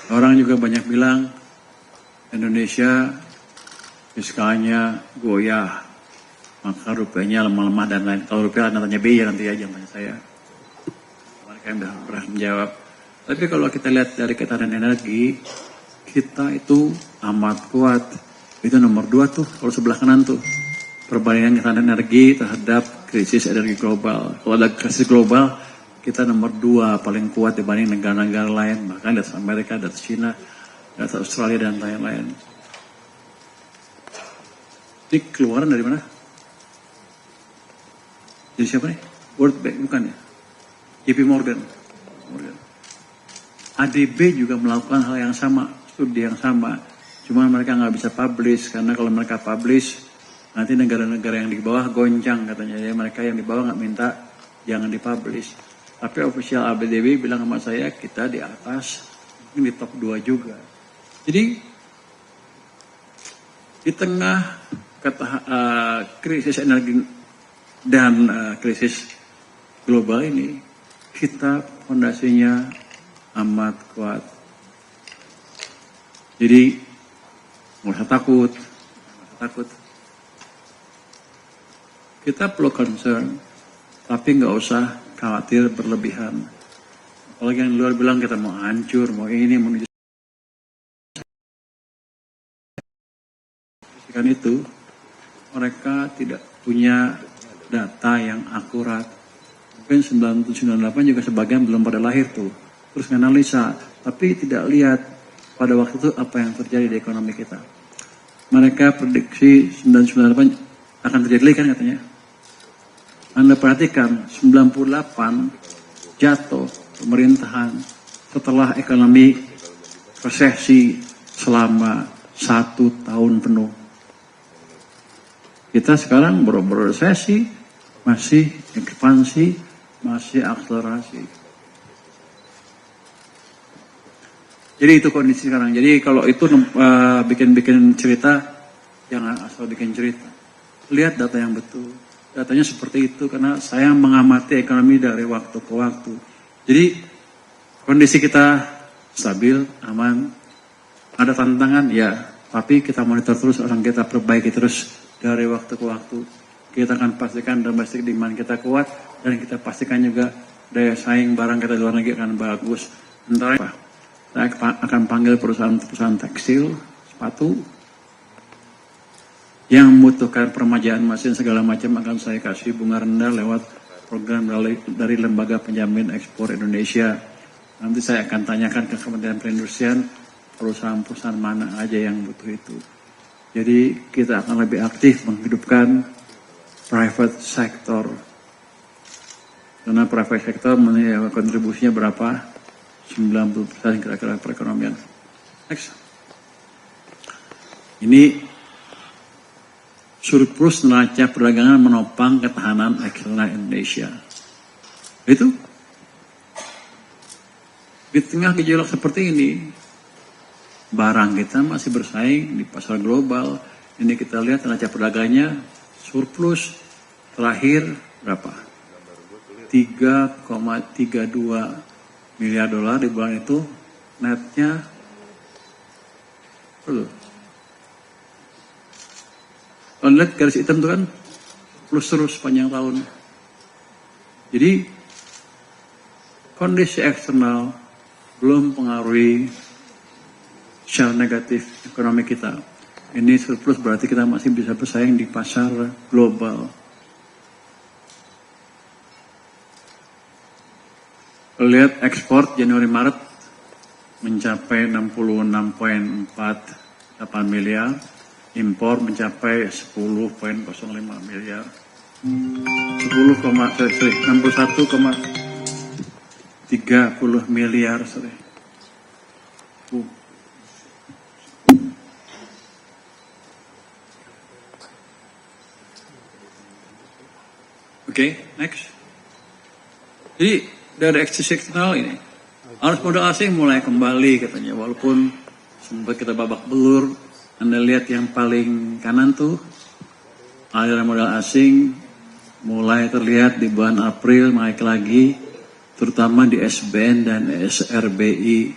Orang juga banyak bilang Indonesia fiskalnya goyah, maka rupiahnya lemah-lemah dan lain. Kalau rupiah nantinya BI ya nanti aja tanya saya. Mereka yang udah pernah menjawab. Tapi kalau kita lihat dari ketahanan energi, kita itu amat kuat. Itu nomor 2 tuh, kalau sebelah kanan tuh. Perbandingan ketahanan energi terhadap krisis energi global. Kalau ada krisis global, kita nomor 2 paling kuat dibanding negara-negara lain. Bahkan dari Amerika, dari China, dari Australia, dan lain-lain. Ini keluaran dari mana? Jadi siapa nih? World Bank, bukan ya? JP Morgan. ADB juga melakukan hal yang sama, studi yang sama. Cuma mereka nggak bisa publish, karena kalau mereka publish, nanti negara-negara yang di bawah goncang katanya. Ya, mereka yang di bawah nggak minta, jangan dipublish. Tapi official ADB bilang sama saya, kita di atas, ini di top 2 juga. Jadi, di tengah krisis energi dan krisis global ini, kita fondasinya amat kuat. Jadi, nggak usah takut. Kita perlu concern, tapi nggak usah khawatir berlebihan. Apalagi yang luar bilang kita mau hancur, mau ini, mau ini. Kan itu, mereka tidak punya data yang akurat. Mungkin 9798 juga sebagian belum pada lahir tuh. Terus menganalisa, tapi tidak lihat pada waktu itu apa yang terjadi di ekonomi kita. Mereka prediksi 998 akan terjadi lagi kan katanya. Anda perhatikan 98 jatuh pemerintahan setelah ekonomi resesi selama 1 tahun penuh. Kita sekarang baru resesi, masih ekspansi, masih akselerasi. Jadi itu kondisi sekarang. Jadi kalau itu bikin cerita, jangan asal bikin cerita. Lihat data yang betul. Datanya seperti itu karena saya mengamati ekonomi dari waktu ke waktu. Jadi kondisi kita stabil, aman. Ada tantangan, ya. Tapi kita monitor terus, orang kita perbaiki terus dari waktu ke waktu. Kita akan pastikan domestic demand kita kuat dan kita pastikan juga daya saing barang kita di luar negeri akan bagus. Antara apa? Saya akan panggil perusahaan tekstil, sepatu, yang membutuhkan permajaan mesin segala macam akan saya kasih bunga rendah lewat program dari Lembaga Penjamin Ekspor Indonesia. Nanti saya akan tanyakan ke Kementerian Perindustrian, perusahaan-perusahaan mana aja yang butuh itu. Jadi kita akan lebih aktif menghidupkan private sector. Karena private sector kontribusinya berapa? 90% kira-kira perekonomian. Next. Ini surplus neraca perdagangan menopang ketahanan eksternal Indonesia. Itu di tengah gejolak seperti ini, barang kita masih bersaing di pasar global. Ini kita lihat neraca perdagangannya surplus terakhir berapa? 3,32 miliar dolar di bulan itu, netnya kalau lihat garis hitam itu kan plus terus sepanjang tahun. Jadi kondisi eksternal belum pengaruhi secara negatif ekonomi kita. Ini surplus berarti kita masih bisa bersaing di pasar global. Lihat ekspor Januari-Maret mencapai 66,48 miliar, impor mencapai 10,05 miliar, 61,30 miliar. Oke, next. Jadi dari eksis eksternal ini, arus modal asing mulai kembali katanya, walaupun sempat kita babak belur. Anda lihat yang paling kanan tuh, aliran modal asing mulai terlihat di bulan April naik lagi, terutama di SBN dan SRBI.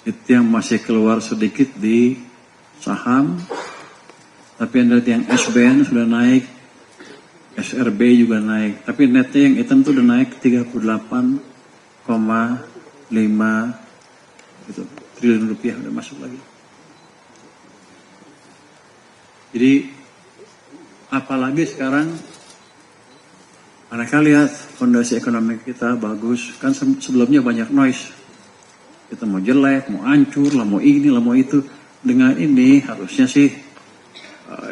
Itu yang masih keluar sedikit di saham, tapi Anda lihat yang SBN sudah naik, SRB juga naik, tapi netnya yang hitam itu udah naik 38,5 gitu, triliun rupiah udah masuk lagi. Jadi apalagi sekarang mereka lihat fondasi ekonomi kita bagus, kan sebelumnya banyak noise. Kita mau jelek, mau hancur, lah mau ini, lah mau itu. Dengan ini harusnya sih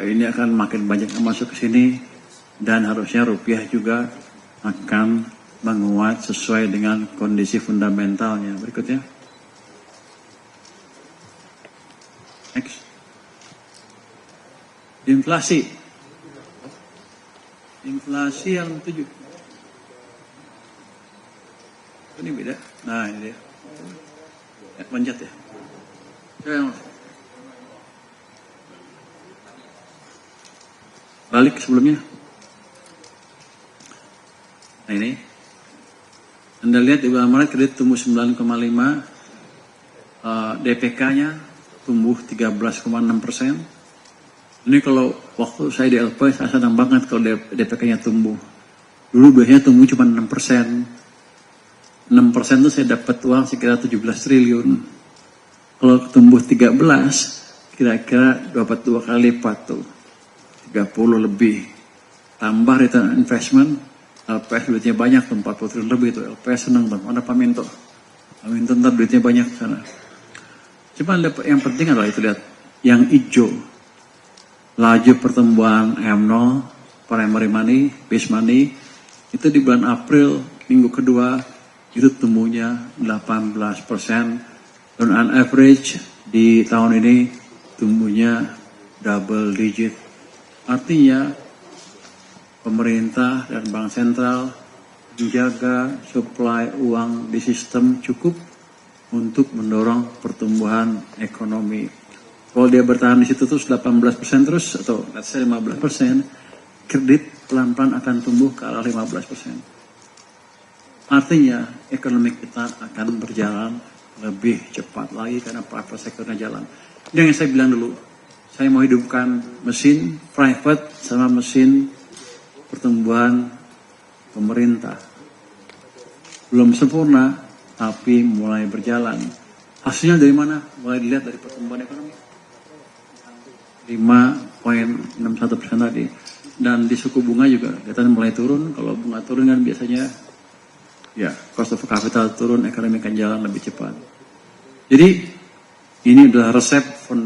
ini akan makin banyak yang masuk ke sini dan harusnya rupiah juga akan menguat sesuai dengan kondisi fundamentalnya. Berikutnya. Next. Inflasi. Inflasi yang 7. Ini beda. Nah, ini dia. Manjat ya. Balik sebelumnya. Nah ini. Anda lihat di bulan Maret kredit tumbuh 9,5. DPK-nya tumbuh 13,6%. Ini kalau waktu saya di LP, saya senang banget kalau DPK-nya tumbuh. Dulu biasanya tumbuh cuma 6%. 6% itu saya dapat uang sekitar 17 triliun. Kalau tumbuh 13, kira-kira dapat 2 kali lipat tuh. 30 lebih. Tambah return on investment, LPS duitnya banyak tuh, 40 triliun lebih tuh. LPS senang tuh, ada Pak Minto. Pak Minto ntar duitnya banyak sana. Cuma yang penting adalah itu lihat, yang hijau. Laju pertumbuhan M0, primary money, base money, itu di bulan April, minggu kedua, itu tumbuhnya 18%. Dan on average di tahun ini tumbuhnya double digit. Artinya pemerintah dan bank sentral menjaga supply uang di sistem cukup untuk mendorong pertumbuhan ekonomi. Kalau dia bertahan di situ terus 18% terus atau let's say 15%, kredit pelan-pelan akan tumbuh ke arah 15%. Artinya ekonomi kita akan berjalan lebih cepat lagi karena private sector-nya jalan. Ini yang saya bilang dulu. Saya mau hidupkan mesin private sama mesin pertumbuhan pemerintah. Belum sempurna, tapi mulai berjalan. Hasilnya dari mana? Mulai dilihat dari pertumbuhan ekonomi. 5,61% tadi. Dan di suku bunga juga kelihatan mulai turun. Kalau bunga turun kan biasanya ya, cost of capital turun, ekonomi akan jalan lebih cepat. Jadi, ini adalah resep fondasi